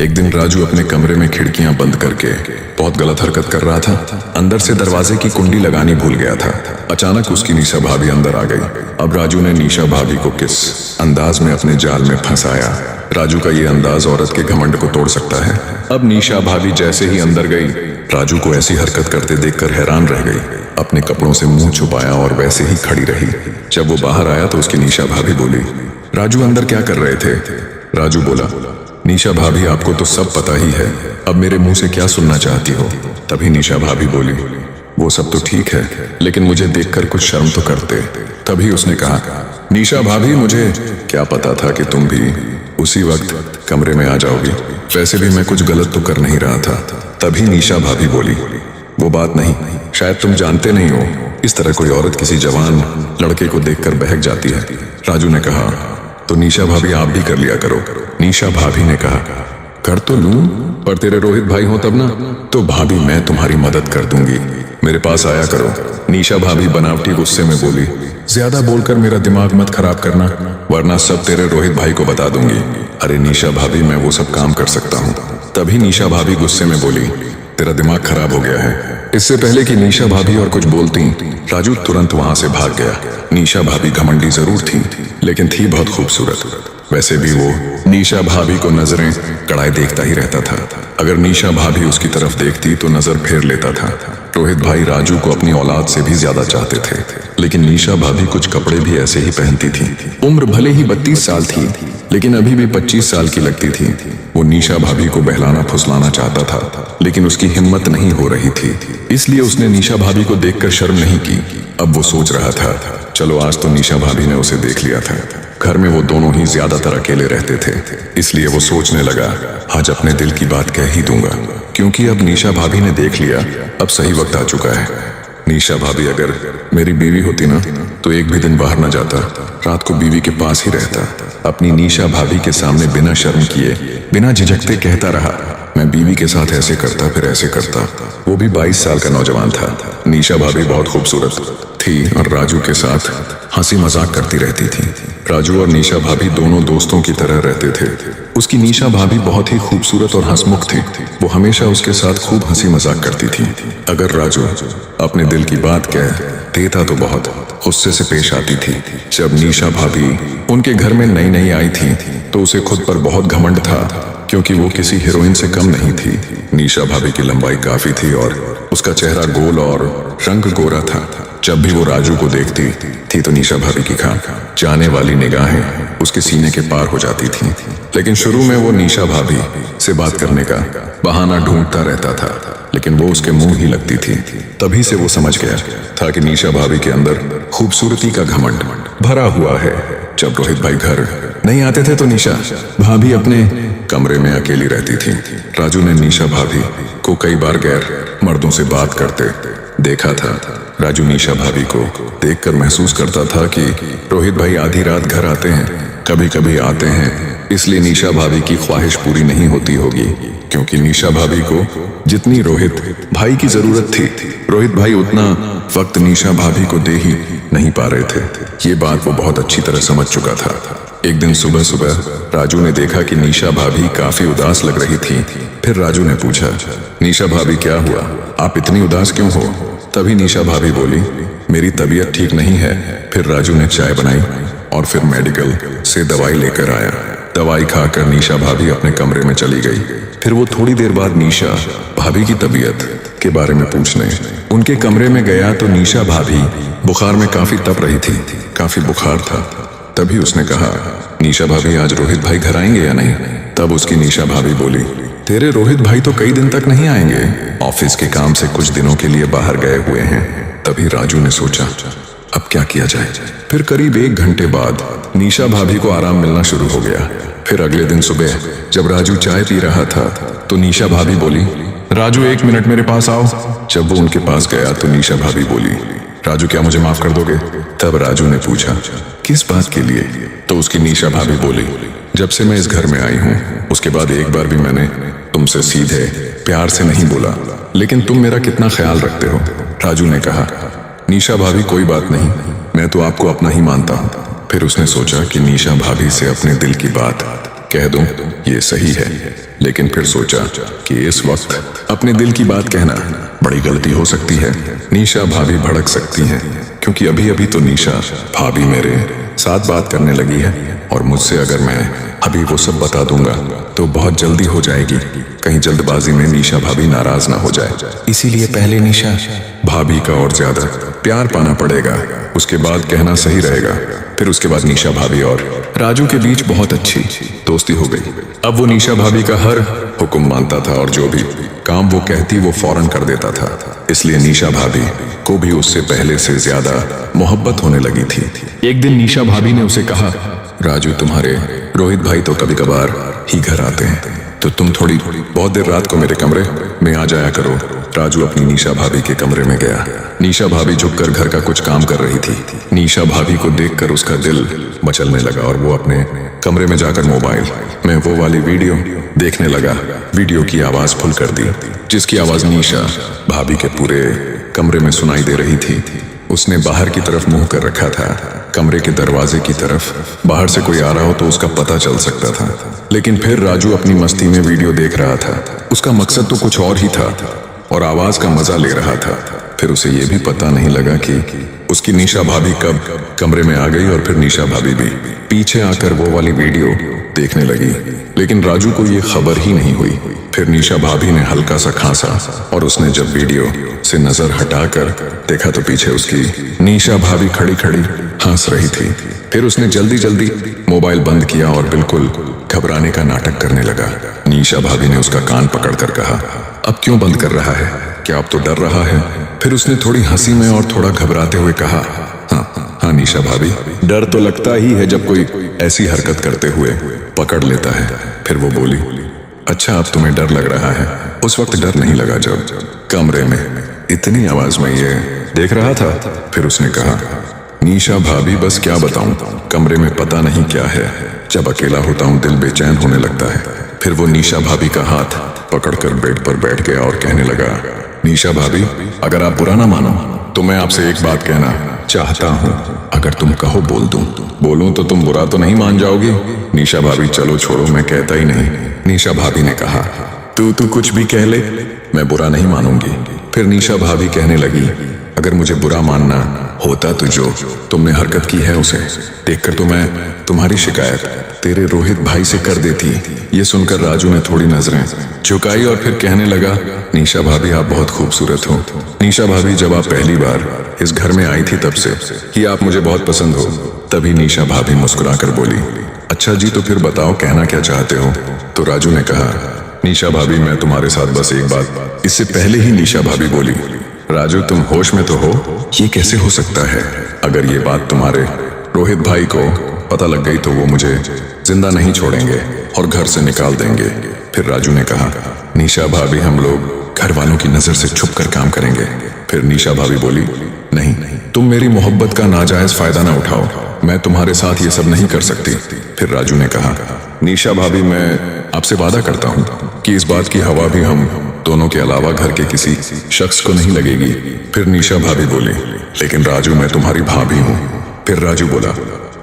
एक दिन राजू अपने कमरे में खिड़कियां बंद करके बहुत गलत हरकत कर रहा था। अंदर से दरवाजे की कुंडी लगानी भूल गया था। अचानक उसकी निशा भाभी अंदर आ गई। अब राजू ने निशा भाभी को किस अंदाज में अपने जाल में फंसाया। राजू का ये अंदाज औरत के घमंड को तोड़ सकता है। अब निशा भाभी जैसे ही अंदर गई, राजू को ऐसी हरकत करते देखकर हैरान रह गई। अपने कपड़ों से मुंह छुपाया और वैसे ही खड़ी रही। जब वो बाहर आया तो उसकी निशा भाभी बोली, राजू अंदर क्या कर रहे थे? राजू बोला, निशा भाभी आपको तो सब पता ही है, अब मेरे मुंह से क्या सुनना चाहती हो? तभी निशा भाभी बोली, वो सब तो ठीक है, लेकिन मुझे देखकर कुछ शर्म तो करते। तभी उसने कहा, निशा भाभी मुझे क्या पता था कि तुम भी उसी वक्त कमरे में आ जाओगी। वैसे भी मैं कुछ गलत तो कर नहीं रहा था। तभी निशा भाभी बोली, वो बात नहीं, शायद तुम जानते नहीं हो, इस तरह कोई औरत किसी जवान लड़के को देखकर बहक जाती है। राजू ने कहा, तो निशा भाभी आप भी कर लिया करो। निशा भाभी ने कहा, कर तो लूं, पर तेरे रोहित भाई हो तब ना। तो भाभी मैं तुम्हारी मदद कर दूंगी, मेरे पास आया करो। निशा भाभी बनावटी गुस्से में बोली, ज्यादा बोलकर मेरा दिमाग मत खराब करना, वरना सब तेरे रोहित भाई को बता दूंगी। अरे निशा भाभी मैं वो सब काम कर सकता हूँ। तभी निशा भाभी गुस्से में बोली, तेरा दिमाग खराब हो गया है। इससे पहले कि निशा भाभी और कुछ बोलती, राजू तुरंत वहां से भाग गया। निशा भाभी घमंडी जरूर थी, लेकिन थी बहुत खूबसूरत। वैसे भी वो निशा भाभी को नजरें कड़ाए देखता ही रहता था। अगर निशा भाभी उसकी तरफ देखती तो नजर फेर लेता था। रोहित भाई राजू को अपनी औलाद से भी ज्यादा चाहते थे, लेकिन निशा भाभी कुछ कपड़े भी ऐसे ही पहनती थी। उम्र भले ही 32 साल थी, लेकिन अभी भी 25 साल की लगती थी। वो निशा भाभी को बहलाना फुसलाना चाहता था, लेकिन उसकी हिम्मत नहीं हो रही थी, इसलिए उसने निशा भाभी को देखकर शर्म नहीं की। अब वो सोच रहा था, चलो आज तो निशा भाभी ने उसे देख लिया था। घर में वो दोनों ही ज्यादातर अकेले रहते थे, इसलिए वो सोचने लगा, आज अपने दिल की बात कह ही दूंगा, क्योंकि अब निशा भाभी ने देख लिया, अब सही वक्त आ चुका है। निशा भाभी अगर मेरी बीवी होती ना, तो एक भी दिन बाहर न जाता, रात को बीवी के पास ही रहता। अपनी निशा भाभी के सामने बिना शर्म किए, बिना झिझकते कहता रहा, मैं बीवी के साथ ऐसे करता फिर ऐसे करता। वो भी 22 साल का नौजवान था। निशा भाभी बहुत खूबसूरत थी और राजू के साथ हंसी मजाक करती रहती थी। राजू और निशा भाभी दोनों दोस्तों की तरह रहते थे। उसकी निशा भाभी बहुत ही खूबसूरत और हंसमुख थी। वो हमेशा उसके साथ खूब हंसी मजाक करती थी। अगर राजू अपने दिल की बात कह देता तो बहुत गुस्से से पेश आती थी। जब निशा भाभी उनके घर में नई नई आई थी, तो उसे खुद पर बहुत घमंड था, क्योंकि वो किसी हीरोइन से कम नहीं थी। निशा भाभी की लंबाई काफी थी और उसका चेहरा गोल और रंग गोरा था। जब भी वो राजू को देखती थी तो निशा भाभी की जाने वाली निगाहें उसके सीने के पार हो जाती थी। लेकिन शुरू में वो निशा भाभी से बात करने का बहाना ढूंढता रहता था, लेकिन वो उसके मुंह ही लगती थी। तभी से वो समझ गया था कि निशा भाभी के अंदर खूबसूरती का घमंड भरा हुआ है। जब रोहित भाई घर नहीं आते थे तो निशा भाभी अपने कमरे में अकेली रहती थी। राजू ने निशा भाभी को कई बार गैर मर्दों से बात करते देखा था। राजू निशा भाभी को देखकर महसूस करता था कि रोहित भाई आधी रात घर आते हैं, कभी कभी आते हैं, इसलिए निशा भाभी की ख्वाहिश पूरी नहीं होती होगी, क्योंकि निशा भाभी को जितनी रोहित भाई की जरूरत थी, रोहित भाई उतना वक्त निशा भाभी को दे ही नहीं पा रहे थे। ये बात वो बहुत अच्छी तरह समझ चुका था। एक दिन सुबह सुबह राजू ने देखा कि निशा भाभी काफी उदास लग रही थी। फिर राजू ने पूछा, निशा भाभी क्या हुआ, आप इतनी उदास क्यों हो? तभी निशा भाभी बोली, मेरी तबीयत ठीक नहीं है। फिर राजू ने चाय बनाई और फिर मेडिकल से दवाई लेकर आया। दवाई खाकर निशा भाभी अपने कमरे में चली गई। फिर वो थोड़ी देर बाद निशा भाभी की तबीयत के बारे में पूछने उनके कमरे में गया तो निशा भाभी बुखार में काफी तप रही थी, काफी बुखार था। तभी उसने कहा, निशा भाभी आज रोहित भाई घर आएंगे या नहीं? तब उसकी निशा भाभी बोली, तेरे रोहित भाई तो कई दिन तक नहीं आएंगे, ऑफिस के काम से कुछ दिनों के लिए बाहर गए हुए हैं। तभी राजू ने सोचा, अब क्या किया जाए। फिर करीब 1 घंटे बाद निशा भाभी को आराम मिलना शुरू हो गया। फिर अगले दिन सुबह जब राजू चाय पी रहा था तो निशा भाभी बोली, राजू 1 मिनट मेरे पास आओ। जब वो उनके पास गया तो निशा भाभी बोली, राजू क्या मुझे माफ कर दोगे? तब राजू ने पूछा, किस बात के लिए? तो उसकी निशा भाभी बोली, जब से मैं इस घर में आई हूँ उसके बाद एक बार भी मैंने तुमसे सीधे प्यार से नहीं बोला, लेकिन तुम मेरा कितना ख्याल रखते हो। राजू ने कहा, निशा भाभी कोई बात नहीं, मैं तो आपको अपना ही मानता हूँ। फिर उसने सोचा कि निशा भाभी से अपने दिल की बात कह दूं ये सही है, लेकिन फिर सोचा कि इस वक्त अपने दिल की बात कहना बड़ी गलती हो सकती है। निशा भाभी भड़क सकती हैं, क्योंकि अभी अभी तो निशा भाभी मेरे साथ बात करने लगी है और मुझसे अगर मैं अभी वो सब बता दूंगा तो बहुत जल्दी हो जाएगी। कहीं जल्दबाजी में निशा भाभी नाराज ना हो जाए, इसीलिए पहले निशा भाभी का और ज्यादा प्यार पाना पड़ेगा, उसके बाद कहना सही रहेगा। फिर उसके बाद निशा भाभी और राजू के बीच बहुत अच्छी दोस्ती हो गई। अब वो निशा भाभी का हर हुक्म मानता था और जो भी काम वो कहती वो फौरन कर देता था। इसलिए निशा भाभी को भी उससे पहले से ज्यादा मोहब्बत होने लगी थी। एक दिन निशा भाभी ने उसे कहा, राजू तुम्हारे रोहित भाई तो कभी कभार ही घर आते हैं, तो तुम थोड़ी बहुत देर रात को मेरे कमरे में आ जाया करो। राजू अपनी निशा भाभी के कमरे में गया। निशा भाभी झुककर घर का कुछ काम कर रही थी। निशा भाभी को देखकर उसका दिल मचलने लगा और वो अपने कमरे में जाकर मोबाइल में वो वाली वीडियो देखने लगा। वीडियो की आवाज फुल कर दी, जिसकी आवाज निशा भाभी के पूरे कमरे में सुनाई दे रही थी। उसने बाहर की तरफ मुंह कर रखा था। कमरे के दरवाजे की तरफ बाहर से कोई आ रहा हो तो उसका पता चल सकता था, लेकिन फिर राजू अपनी मस्ती में वीडियो देख रहा था। उसका मकसद तो कुछ और ही था और आवाज का मजा ले रहा था। फिर उसे ये भी पता नहीं लगा कि उसकी निशा भाभी कब कमरे में आ गई और फिर निशा भाभी भी पीछे आकर वो वाली वीडियो देखने लगी, लेकिन राजू को ये खबर ही नहीं हुई। फिर निशा भाभी ने हल्का सा खांसा और उसने जब वीडियो से नजर हटाकर देखा तो पीछे उसकी निशा भाभी खड़ी खड़ी हंस रही थी। फिर उसने जल्दी जल्दी मोबाइल बंद किया और बिल्कुल घबराने का नाटक करने लगा। निशा भाभी ने उसका कान पकड़कर कहा, अब क्यों बंद कर रहा है? क्या अब तो डर रहा है? फिर उसने थोड़ी हंसी में और थोड़ा घबराते हुए कहा, हाँ निशा भाभी, डर तो लगता ही है जब कोई ऐसी हरकत करते हुए पकड़ लेता है। फिर वो बोली, अच्छा अब तुम्हें डर लग रहा है? उस वक्त डर नहीं लगा जब कमरे में इतनी आवाज में ये देख रहा था। फिर उसने कहा, निशा भाभी बस क्या बताऊं, कमरे में पता नहीं क्या है। जब अकेला होता हूं दिल बेचैन होने लगता है। फिर वो निशा भाभी का हाथ पकड़कर बेड पर बैठ गया और कहने लगा, निशा भाभी अगर आप बुरा ना मानो तो मैं आपसे एक बात कहना चाहता हूँ। अगर तुम कहो बोल दूं। बोलूं तो तुम बुरा तो नहीं मान जाओगी? निशा भाभी, चलो छोड़ो, मैं कहता ही नहीं। निशा भाभी ने कहा, तू कुछ भी कह ले, मैं बुरा नहीं मानूंगी। फिर निशा भाभी कहने लगी, अगर मुझे बुरा मानना होता तो जो तुमने हरकत की है उसे देखकर तो मैं तुम्हारी शिकायत तेरे रोहित भाई से कर देती। ये सुनकर राजू ने थोड़ी नजरें झुकाई और फिर कहने लगा, निशा भाभी आप बहुत खूबसूरत हो। निशा भाभी, जब आप पहली बार इस घर में आई थी तब से ही आप मुझे बहुत पसंद हो। तभी निशा भाभी मुस्कुराकर बोली, अच्छा जी तो फिर बताओ कहना क्या चाहते हो? तो राजू ने कहा, निशा भाभी मैं तुम्हारे साथ बस एक बात। इससे पहले ही निशा भाभी बोली, राजू तुम होश में तो हो? ये कैसे हो सकता है? अगर ये बात तुम्हारे रोहित भाई को पता लग गई तो वो मुझे जिंदा नहीं छोड़ेंगे और घर से निकाल देंगे। फिर राजू ने कहा, निशा भाभी हम लोग घर वालों की नजर से छुप कर काम करेंगे। फिर निशा भाभी बोली, नहीं तुम मेरी मोहब्बत का नाजायज फायदा ना उठाओ, मैं तुम्हारे साथ ये सब नहीं कर सकती। फिर राजू ने कहा, निशा भाभी मैं आपसे वादा करता हूँ कि इस बात की हवा भी हम दोनों के अलावा घर के किसी शख्स को नहीं लगेगी। फिर निशा भाभी बोली, लेकिन राजू मैं तुम्हारी भाभी हूँ। फिर राजू बोला,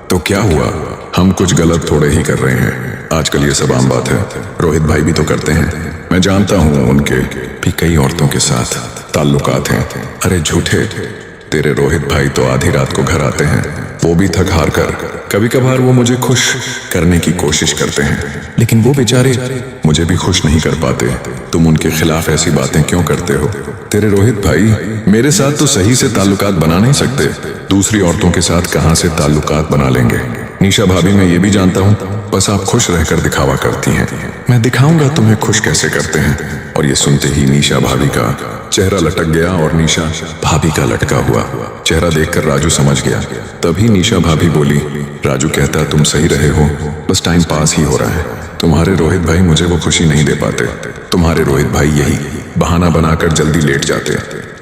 तो क्या हुआ, हम कुछ गलत थोड़े ही कर रहे हैं, आजकल ये सब आम बात है, रोहित भाई भी तो करते हैं। मैं जानता हूँ उनके भी कई औरतों के साथ ताल्लुकात हैं। अरे झूठे, तेरे रोहित भाई तो आधी रात को घर आते हैं, वो भी थक हार कर। कभी कभार वो मुझे खुश करने की कोशिश करते हैं, लेकिन वो बेचारे मुझे भी खुश नहीं कर पाते। तुम उनके खिलाफ ऐसी बातें क्यों करते हो? तेरे रोहित भाई मेरे साथ तो सही से ताल्लुकात बना नहीं सकते, दूसरी औरतों के साथ कहां से ताल्लुकात बना लेंगे? निशा भाभी मैं ये भी जानता हूँ, बस आप खुश रहकर दिखावा करती हैं, मैं दिखाऊंगा तुम्हें खुश कैसे करते हैं। और ये सुनते ही निशा भाभी का चेहरा लटक गया और निशा भाभी का लटका हुआ चेहरा देखकर राजू समझ गया। तभी निशा भाभी बोली, राजू कहता तुम सही रहे हो, बस टाइम पास ही हो रहा है। तुम्हारे रोहित भाई मुझे वो खुशी नहीं दे पाते। तुम्हारे रोहित भाई यही बहाना बनाकर जल्दी लेट जाते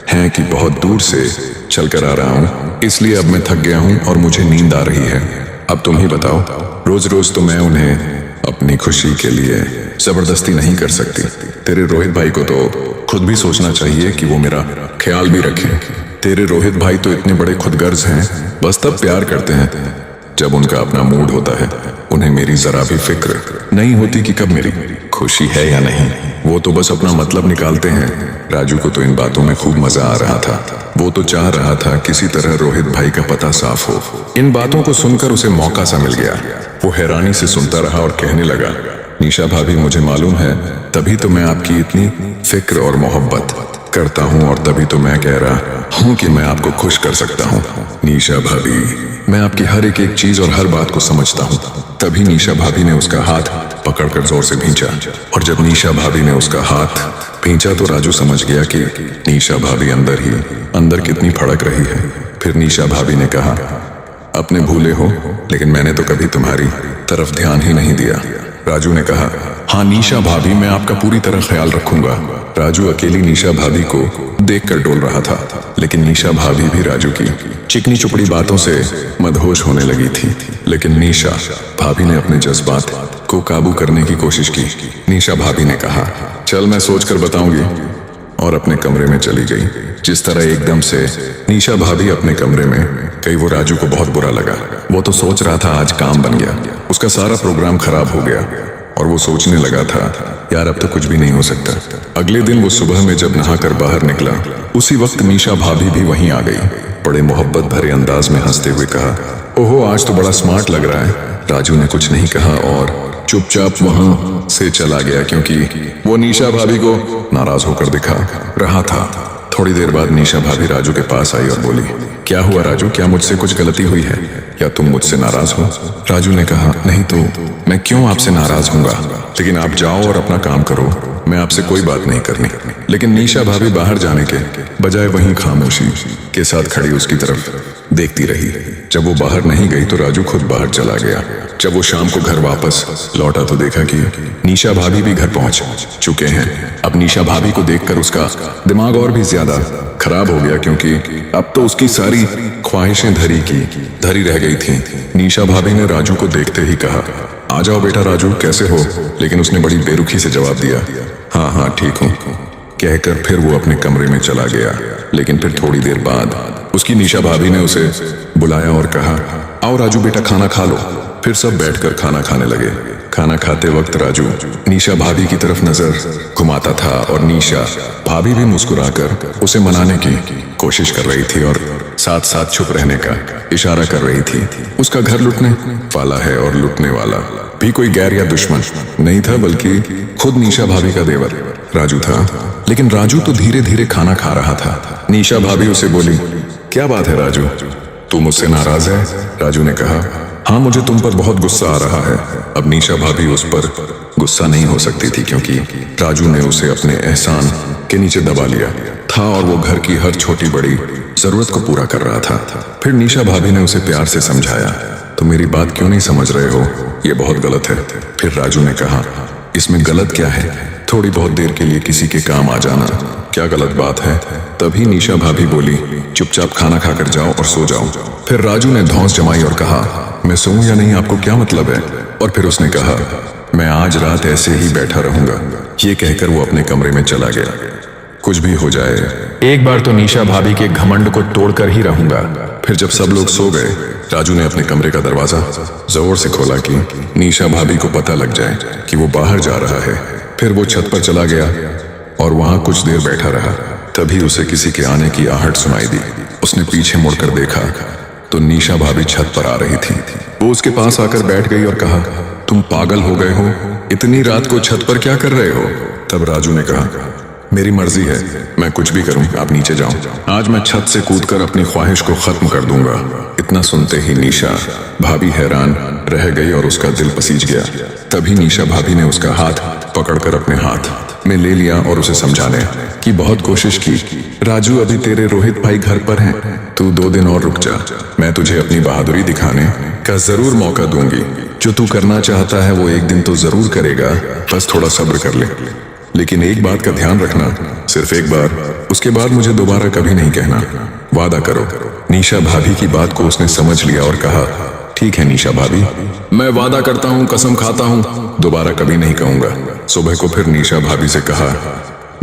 हैं कि बहुत दूर से चलकर आ रहा हूँ, इसलिए अब मैं थक गया हूँ और मुझे नींद आ रही है। अब तुम ही बताओ, रोज रोज तो मैं उन्हें अपनी खुशी के लिए जबरदस्ती नहीं कर सकती। तेरे रोहित भाई को तो खुद भी सोचना चाहिए कि वो मेरा ख्याल भी रखें। तेरे रोहित भाई तो इतने बड़े खुदगर्ज हैं, बस तब प्यार करते हैं जब उनका अपना मूड होता है। उन्हें मेरी जरा भी फिक्र नहीं होती कि कब मेरी खुशी है या नहीं। वो तो बस अपना मतलब निकालते हैं। राजू को तो इन बातों में खूब मजा आ रहा था। वो तो चाह रहा था किसी तरह रोहित भाई का पता साफ हो। इन बातों को सुनकर उसे मौका सा मिल गया। वो हैरानी से सुनता रहा और कहने लगा, निशा भाभी, मुझे मालूम है, तभी तो मैं आपकी इतनी फिक्र और मोहब्बत करता हूँ, और तभी तो मैं कह रहा हूँ कि मैं आपको खुश कर सकता हूँ। निशा भाभी, मैं आपकी हर एक चीज और हर बात को समझता हूँ। तभी निशा भाभी ने उसका हाथ पकड़कर जोर से खींचा, और जब निशा भाभी ने उसका हाथ खींचा तो राजू समझ गया कि निशा भाभी अंदर कितनी फड़क रही है। फिर निशा भाभी ने कहा, अपने भूले हो, लेकिन मैंने तो कभी तुम्हारी तरफ ध्यान ही नहीं दिया। राजू ने कहा, हाँ निशा भाभी, मैं आपका पूरी तरह ख्याल रखूंगा। राजू अकेली निशा भाभी को देखकर डोल रहा था, लेकिन निशा भाभी भी राजू की चिकनी चुपड़ी बातों से मदहोश होने लगी थी। लेकिन निशा भाभी ने अपने जज्बात को काबू करने की कोशिश की। निशा भाभी ने कहा, चल मैं सोच कर बताऊंगी, और अपने कमरे में चली गई। जिस तरह एकदम से निशा भाभी अपने कमरे में गई, वो राजू को बहुत बुरा लगा। वो तो सोच रहा था आज काम बन गया, उसका सारा प्रोग्राम खराब हो गया, और वो सोचने लगा था, यार अब तो कुछ भी नहीं हो सकता। अगले दिन वो सुबह में जब नहाकर बाहर निकला, उसी वक्त निशा भाभी भी वहीं आ गई। बड़े मोहब्बत भरे अंदाज में हंसते हुए कहा, ओहो, आज तो बड़ा स्मार्ट लग रहा है। राजू ने कुछ नहीं कहा और चुपचाप वहां से चला गया, क्योंकि वो निशा भाभी को नाराज होकर दिखा रहा था। थोड़ी देर बाद निशा भाभी राजू के पास आई और बोली, क्या हुआ राजू, क्या मुझसे कुछ गलती हुई है या तुम मुझसे नाराज हो? राजू ने कहा, नहीं तो मैं क्यों आपसे नाराज होऊंगा, लेकिन आप जाओ और अपना काम करो, मैं आपसे कोई बात नहीं करनी। लेकिन निशा भाभी बाहर जाने के बजाय वहीं खामोशी के साथ खड़ी उसकी तरफ देखती रही। जब वो बाहर नहीं गई तो राजू खुद बाहर चला गया। जब वो शाम को घर वापस लौटा तो देखा कि निशा भाभी भी घर पहुंच चुके हैं। अब निशा भाभी को देखकर उसका दिमाग और भी ज्यादा खराब हो गया, क्योंकि अब तो उसकी सारी ख्वाहिशें धरी रह गई थी। निशा भाभी ने राजू को देखते ही कहा, आ जाओ बेटा राजू, कैसे हो? लेकिन उसने बड़ी बेरुखी से जवाब दिया, हाँ हाँ ठीक हूँ, कहकर फिर वो अपने कमरे में चला गया। लेकिन फिर थोड़ी देर बाद उसकी निशा भाभी ने उसे बुलाया और कहा, आओ राजू बेटा, खाना खा लो। फिर सब बैठकर खाना खाने लगे। खाना खाते वक्त राजू निशा भाभी की तरफ नजर घुमाता था, और निशा भाभी भी मुस्कुराकर उसे मनाने की कोशिश कर रही थी और साथ साथ चुप रहने का इशारा कर रही थी। उसका घर लुटने वाला है, और लुटने वाला भी कोई गैर या दुश्मन नहीं था, बल्कि खुद निशा भाभी का देवर राजू था। लेकिन राजू तो धीरे धीरे खाना खा रहा था। निशा भाभी उसे बोली, क्या बात है राजू, तू मुझसे नाराज है? राजू ने कहा, हाँ मुझे तुम पर बहुत गुस्सा आ रहा है। अब निशा भाभी उस पर गुस्सा नहीं हो सकती थी, क्योंकि राजू ने उसे अपने एहसान के नीचे दबा लिया था और वो घर की हर छोटी बड़ी जरूरत को पूरा कर रहा था। फिर निशा भाभी ने उसे प्यार से समझाया, तो मेरी बात क्यों नहीं समझ रहे हो, ये बहुत गलत है। फिर राजू ने कहा, इसमें गलत क्या है, थोड़ी बहुत देर के लिए किसी के काम आ जाना क्या गलत बात है? तभी निशा भाभी बोली, चुपचाप खाना खाकर जाओ और सो जाओ। फिर राजू ने धौंस जमाई और कहा, मैं सोऊं या नहीं, आपको क्या मतलब है? और फिर उसने कहा, मैं आज रात ऐसे ही बैठा रहूंगा। ये कहकर वो अपने कमरे में चला गया। कुछ भी हो जाए, एक बार तो निशा भाभी के घमंड को तोड़कर ही रहूंगा। फिर जब सब लोग सो गए, राजू ने अपने कमरे का दरवाजा जोर से खोला कि निशा भाभी को पता लग जाए कि वो बाहर जा रहा है। फिर वो छत पर चला गया और वहां कुछ देर बैठा रहा। तभी उसे किसी के आने की आहट सुनाई दी। उसने पीछे मुड़कर देखा तो निशा भाभी छत पर आ रही थी। वो उसके पास आकर बैठ गई और कहा, तुम पागल हो गए हो, इतनी रात को छत पर क्या कर रहे हो? तब राजू ने कहा, मेरी मर्जी है, मैं कुछ भी करूं, आप नीचे जाओ। आज मैं छत से कूदकर अपनी ख्वाहिश को खत्म कर दूंगा। इतना सुनते ही निशा भाभी हैरान रह गई और उसका दिल पसीज गया। तभी निशा भाभी ने उसका हाथ पकड़कर अपने हाथ में ले लिया और उसे समझाने की बहुत कोशिश की। राजू, अभी तेरे रोहित भाई घर पर हैं, तू 2 दिन और रुक जा। मैं तुझे अपनी बहादुरी दिखाने का जरूर मौका दूंगी। जो तू करना चाहता है वो एक दिन तो जरूर करेगा, बस थोड़ा सब्र कर ले। लेकिन एक बात का ध्यान रखना, सिर्फ एक बार, उसके बाद मुझे दोबारा कभी नहीं कहना, वादा करो। निशा भाभी की बात को उसने समझ लिया और कहा, ठीक है निशा भाभी, मैं वादा करता हूँ, कसम खाता हूँ, दोबारा कभी नहीं कहूंगा। सुबह को फिर निशा भाभी से कहा,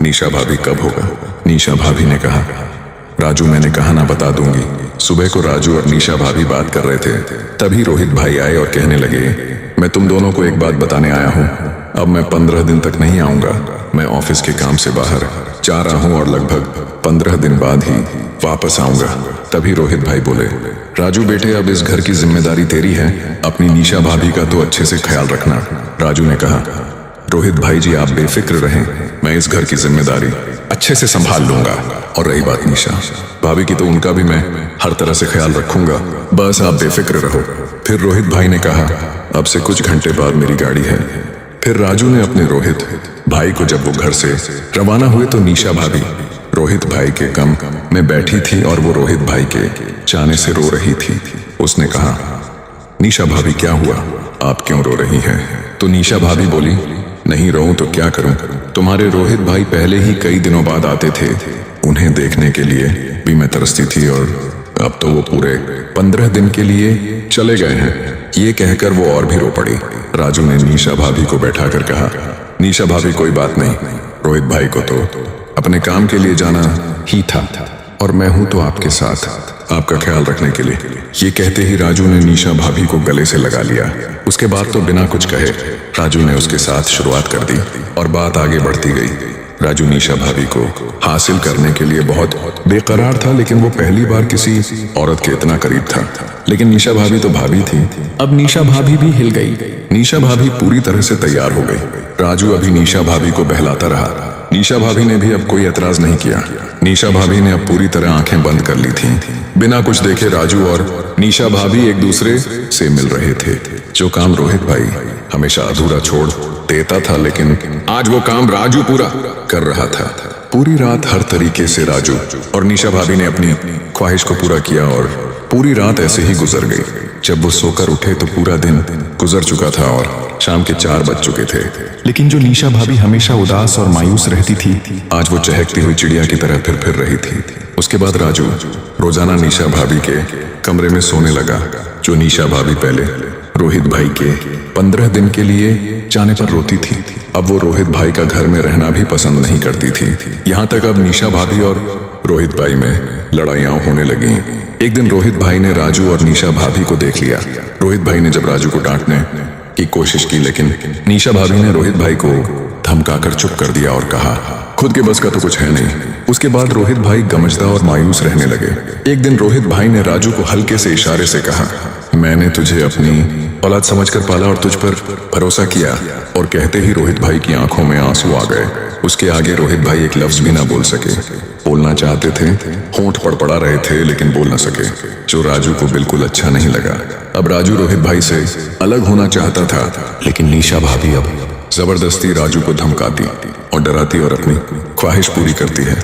निशा भाभी कब होगा? निशा भाभी ने कहा, राजू मैंने कहा ना, बता दूंगी। सुबह को राजू और निशा भाभी बात कर रहे थे। तभी रोहित भाई आए और कहने लगे, मैं तुम दोनों को एक बात बताने आया हूँ। अब मैं 15 दिन तक नहीं आऊंगा। मैं ऑफिस के काम से बाहर जा रहा हूँ और लगभग 15 दिन बाद ही वापस आऊंगा। तभी रोहित भाई बोले, राजू बेटे, अब इस घर की जिम्मेदारी तेरी है। अपनी निशा भाभी का तो अच्छे से ख्याल रखना। राजू ने कहा, रोहित भाई जी, आप बेफिक्र रहें, मैं इस घर की जिम्मेदारी अच्छे से संभाल लूंगा। और रही बात निशा भाभी की, तो उनका भी मैं हर तरह से ख्याल रखूंगा। बस आप बेफिक्र रहो। फिर रोहित भाई ने कहा, अब से कुछ घंटे बाद मेरी गाड़ी है। फिर राजू ने अपने रोहित भाई को, जब वो घर से रवाना हुए तो निशा भाभी रोहित भाई के कम में बैठी थी और वो रोहित भाई के जाने से रो रही थी। उसने कहा, निशा भाभी क्या हुआ, आप क्यों रो रही हैं? तो निशा भाभी बोली, नहीं रोऊं तो क्या करूं, तुम्हारे रोहित भाई पहले ही कई दिनों बाद आते थे, उन्हें देखने के लिए भी मैं तरसती थी और अब तो वो पूरे 15 दिन के लिए चले गए हैं। ये कहकर वो और भी रो पड़ी। राजू ने निशा भाभी को बैठाकर कहा, निशा भाभी कोई बात नहीं, रोहित भाई को तो अपने काम के लिए जाना ही था और मैं हूं तो आपके साथ आपका ख्याल रखने के लिए। ये कहते ही राजू ने निशा भाभी को गले से लगा लिया। उसके बाद तो बिना कुछ कहे राजू ने उसके साथ शुरुआत कर दी और बात आगे बढ़ती गई। राजू निशा भाभी को हासिल करने के लिए बहुत बेकरार था, लेकिन वो पहली बार किसी औरत के इतना करीब था। लेकिन निशा भाभी तो भाभी थी। अब निशा भाभी भी हिल गई। निशा भाभी पूरी तरह से तैयार हो गई। राजू अभी निशा भाभी को बहलाता रहा। निशा भाभी ने भी अब कोई एतराज नहीं किया। निशा भाभी ने अब पूरी तरह आंखें बंद कर ली थीं। बिना कुछ देखे राजू और निशा भाभी एक दूसरे से मिल रहे थे। जो काम रोहित भाई हमेशा अधूरा छोड़ देता था, लेकिन आज वो काम राजू पूरा कर रहा था। पूरी रात हर तरीके से राजू और निशा भाभी ने अपनी ख्वाहिश को पूरा किया और पूरी रात ऐसे ही गुजर गई। जब वो सोकर उठे तो पूरा दिन गुजर चुका था और शाम के 4 बज चुके थे। लेकिन जो निशा भाभी हमेशा उदास और मायूस रहती थी, आज वो चहकती हुई चिड़िया की तरह फिर रही थी। उसके बाद राजू रोजाना निशा भाभी के कमरे में सोने लगा। जो निशा भाभी पहले रोहित भाई के 15 दिन के लिए जाने पर रोती थी, अब वो रोहित भाई का घर में रहना भी पसंद नहीं करती थी। यहाँ तक अब निशा भाभी और रोहित भाई में लड़ाइयाँ होने लगी। एक दिन रोहित भाई ने राजू और निशा भाभी को देख लिया। रोहित भाई ने जब राजू को डांटने की कोशिश की, लेकिन निशा भाभी ने रोहित भाई को धमकाकर चुप कर दिया और कहा, खुद के बस का तो कुछ है नहीं। उसके बाद रोहित भाई गमजदा और मायूस रहने लगे। एक दिन रोहित भाई ने राजू को हल्के से इशारे से कहा, मैंने तुझे अपनी औलाद समझकर पाला और तुझ पर भरोसा किया। और कहते ही रोहित भाई की आंखों में आंसू आ गए। उसके आगे रोहित भाई एक लफ्ज भी ना बोल सके। बोलना चाहते थे, होंठ पड़पड़ा रहे थे, लेकिन बोल ना सके, जो राजू को बिल्कुल अच्छा नहीं लगा। अब राजू रोहित भाई से अलग होना चाहता था, लेकिन निशा भाभी अब जबरदस्ती राजू को धमकाती और डराती और अपनी ख्वाहिश पूरी करती है।